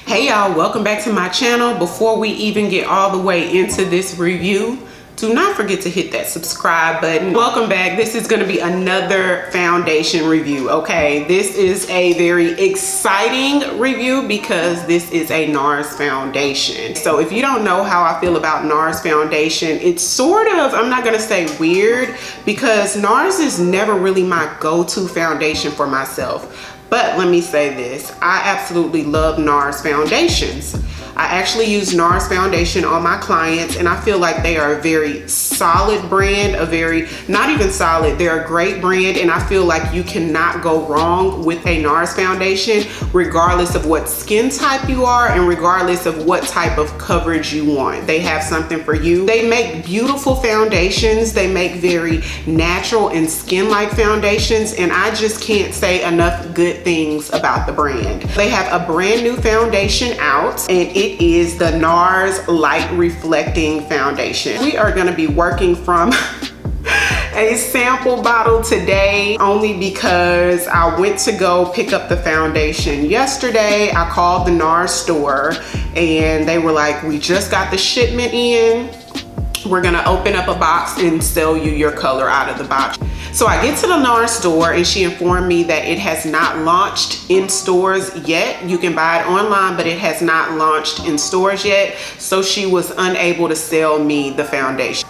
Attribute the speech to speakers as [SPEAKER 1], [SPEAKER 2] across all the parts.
[SPEAKER 1] Hey y'all, welcome back to my channel. Before we even get all the way into this review, do not forget to hit that subscribe button. Welcome back. This is going to be another foundation review, okay? This is a very exciting review because this is a Nars foundation. So if you don't know how I feel about Nars foundation, it's sort of, I'm not going to say weird, because Nars is never really my go-to foundation for myself. But let me say this, I absolutely love Nars foundations. I actually use Nars foundation on my clients, and I feel like they are a very solid brand, not even solid, they're a great brand, and I feel like you cannot go wrong with a Nars foundation regardless of what skin type you are and regardless of what type of coverage you want. They have something for you. They make beautiful foundations. They make very natural and skin-like foundations, and I just can't say enough good things about the brand. They have a brand new foundation out, and it is the Nars Light Reflecting Foundation. We are going to be working from a sample bottle today only because I went to go pick up the foundation yesterday. I called the Nars store and they were like, we just got the shipment in. We're gonna open up a box and sell you your color out of the box. So I get to the Nars store and she informed me that it has not launched in stores yet. You can buy it online, but it has not launched in stores yet. So she was unable to sell me the foundation.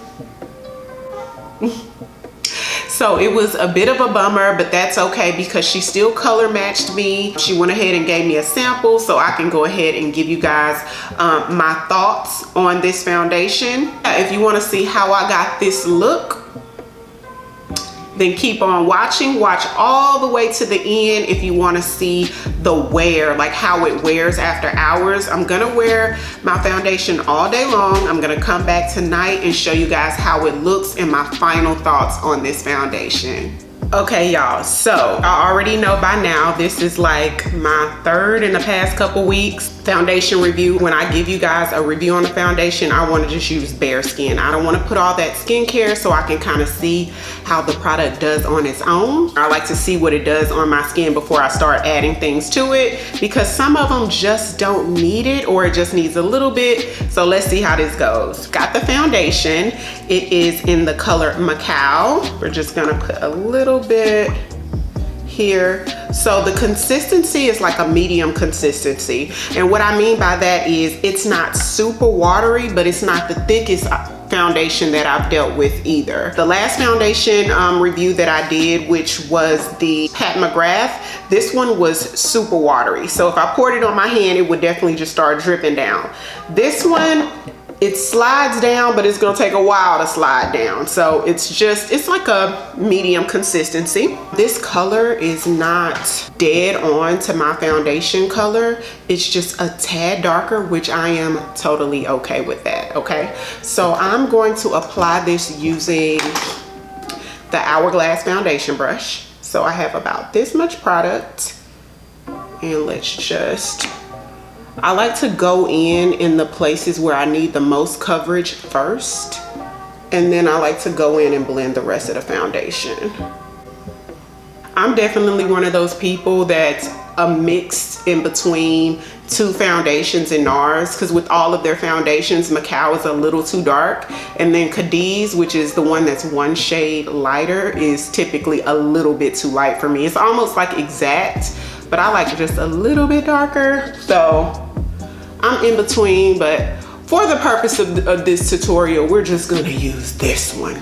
[SPEAKER 1] So it was a bit of a bummer, but that's okay because she still color matched me. She went ahead and gave me a sample so I can go ahead and give you guys my thoughts on this foundation. If you want to see how I got this look, then keep on watching. Watch all the way to the end if you want to see the wear, like how it wears after hours. I'm gonna wear my foundation all day long. I'm gonna come back tonight and show you guys how it looks and my final thoughts on this foundation. Okay y'all, so I already know by now this is like my third in the past couple weeks foundation review. When I give you guys a review on the foundation, I want to just use bare skin. I don't want to put all that skincare, so I can kind of see how the product does on its own. I like to see what it does on my skin before I start adding things to it, because some of them just don't need it or it just needs a little bit. So let's see how this goes. Got the foundation. It is in the color Macao. We're just gonna put a little bit here. So the consistency is like a medium consistency, and what I mean by that is it's not super watery, but it's not the thickest foundation that I've dealt with either. The last foundation review that I did, which was the Pat McGrath, this one was super watery, so if I poured it on my hand it would definitely just start dripping down. This one, it slides down, but it's gonna take a while to slide down. So it's like a medium consistency. This color is not dead on to my foundation color. It's just a tad darker, which I am totally okay with that, okay? So I'm going to apply this using the Hourglass foundation brush. So I have about this much product, and I like to go in the places where I need the most coverage first, and then I like to go in and blend the rest of the foundation. I'm definitely one of those people that's a mix in between two foundations in Nars, because with all of their foundations, Macao is a little too dark, and then Cadiz, which is the one that's one shade lighter, is typically a little bit too light for me. It's almost like exact, but I like just a little bit darker. So I'm in between, but for the purpose of this tutorial, we're just gonna use this one.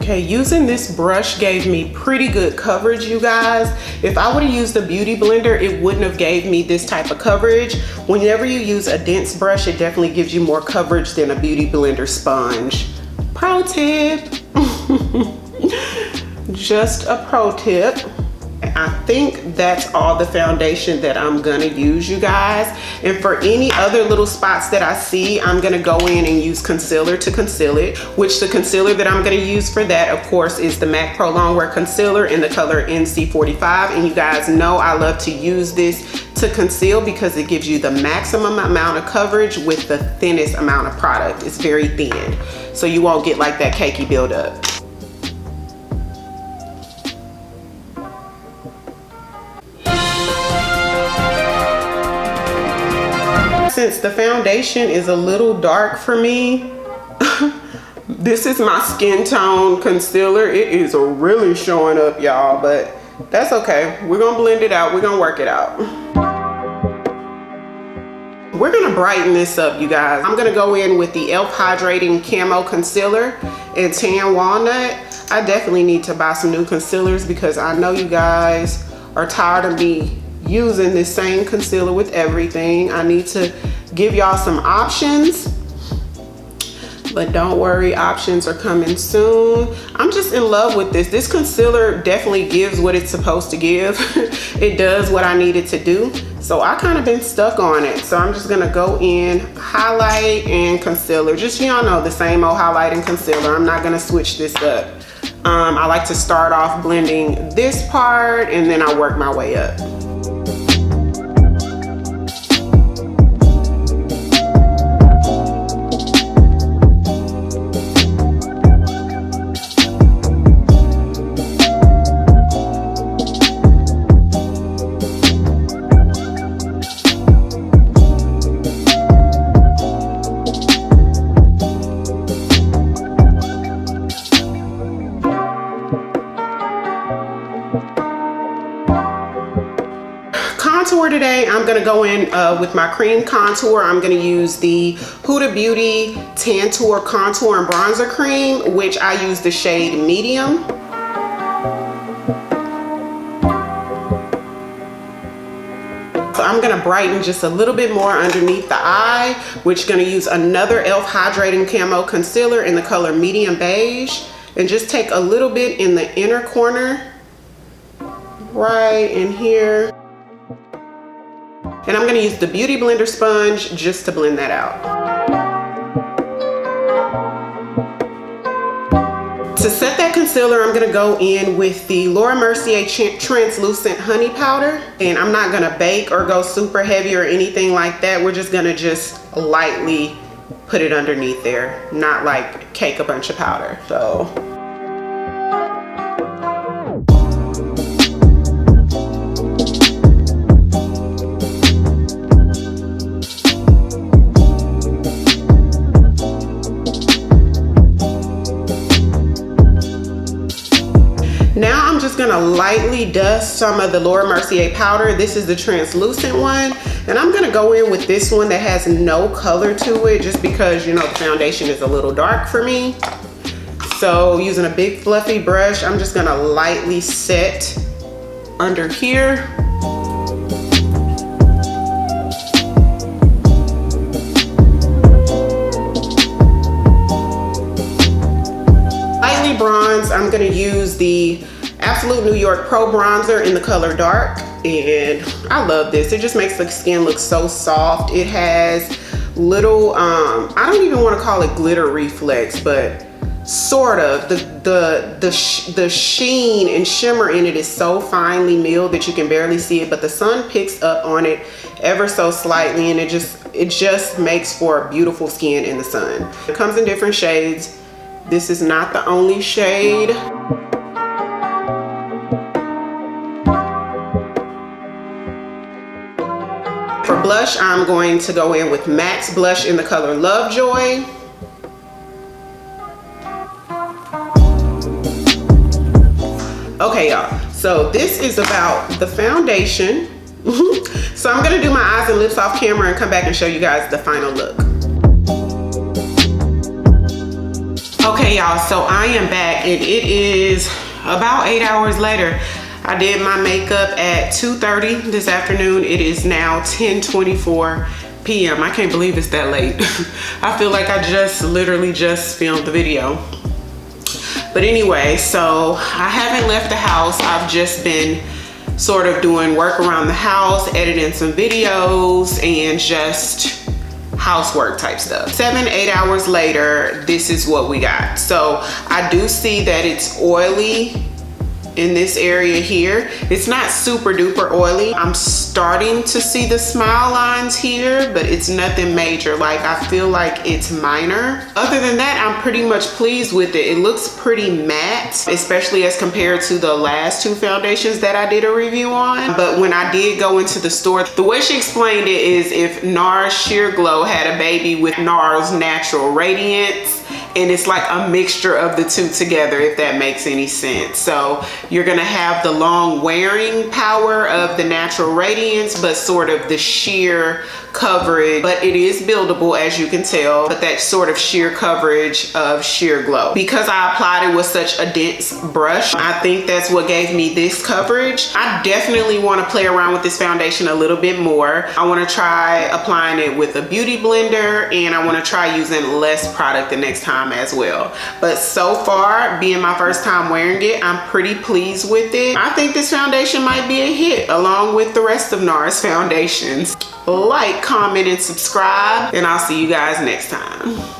[SPEAKER 1] Okay, using this brush gave me pretty good coverage, you guys. If I would've used a beauty blender, it wouldn't have gave me this type of coverage. Whenever you use a dense brush, it definitely gives you more coverage than a beauty blender sponge. Pro tip. Just a pro tip. I think that's all the foundation that I'm gonna use, you guys. And for any other little spots that I see, I'm gonna go in and use concealer to conceal it, which the concealer that I'm gonna use for that, of course, is the MAC Pro Longwear Concealer in the color NC45. And you guys know I love to use this to conceal because it gives you the maximum amount of coverage with the thinnest amount of product. It's very thin, so you won't get like that cakey buildup. since the foundation is a little dark for me, this is my skin tone concealer. It is really showing up, y'all, but that's okay. We're gonna blend it out. We're gonna work it out. We're gonna brighten this up, you guys. I'm gonna go in with the e.l.f. Hydrating Camo Concealer in Tan Walnut. I definitely need to buy some new concealers because I know you guys are tired of me using this same concealer with everything. I need to give y'all some options. But don't worry, options are coming soon. I'm just in love with this. This concealer definitely gives what it's supposed to give. It does what I need it to do. So I kind of been stuck on it. So I'm just gonna go in, highlight and concealer. Just, y'all know, the same old highlight and concealer. I'm not gonna switch this up. I like to start off blending this part and then I work my way up. Contour today, I'm gonna go in with my cream contour. I'm gonna use the Huda Beauty Tantour Contour and Bronzer Cream, which I use the shade Medium. So I'm gonna brighten just a little bit more underneath the eye, which gonna use another e.l.f. Hydrating Camo Concealer in the color Medium Beige, and just take a little bit in the inner corner, right in here. And I'm gonna use the Beauty Blender sponge just to blend that out. To set that concealer, I'm gonna go in with the Laura Mercier Translucent Honey Powder. And I'm not gonna bake or go super heavy or anything like that. We're just gonna lightly put it underneath there, not like cake a bunch of powder. So. Now I'm just gonna lightly dust some of the Laura Mercier powder. This is the translucent one. And I'm gonna go in with this one that has no color to it just because, you know, the foundation is a little dark for me. So using a big fluffy brush, I'm just gonna lightly set under here. Lightly bronze, I'm gonna use the Absolute New York Pro Bronzer in the color Dark, and I love this. It just makes the skin look so soft. It has little, I don't even want to call it glitter reflex, but sort of. The sheen and shimmer in it is so finely milled that you can barely see it, but the sun picks up on it ever so slightly, and it just makes for beautiful skin in the sun. It comes in different shades. This is not the only shade. For blush, I'm going to go in with MAC's blush in the color LoveJoy. Okay, y'all, so this is about the foundation. So I'm gonna do my eyes and lips off camera and come back and show you guys the final look. Okay, y'all, so I am back and it is about 8 hours later. I did my makeup at 2:30 this afternoon. It is now 10:24 p.m. I can't believe it's that late. I feel like I literally just filmed the video. But anyway, so I haven't left the house. I've just been sort of doing work around the house, editing some videos, and just housework type stuff. 7-8 hours later, this is what we got. So I do see that it's oily in this area here. It's not super duper oily. I'm starting to see the smile lines here, but it's nothing major. Like, I feel like it's minor. Other than that, I'm pretty much pleased with it. It looks pretty matte, especially as compared to the last two foundations that I did a review on. But when I did go into the store, the way she explained it is if Nars Sheer Glow had a baby with Nars Natural Radiance, and it's like a mixture of the two together, if that makes any sense. So you're gonna have the long wearing power of the Natural Radiance, but sort of the sheer coverage, but it is buildable, as you can tell, but that sort of sheer coverage of Sheer Glow. Because I applied it with such a dense brush, I think that's what gave me this coverage. I definitely want to play around with this foundation a little bit more. I want to try applying it with a beauty blender, and I want to try using less product the next time as well. But so far, being my first time wearing it, I'm pretty pleased with it. I think this foundation might be a hit along with the rest of Nars foundations. Like, comment, and subscribe, and I'll see you guys next time.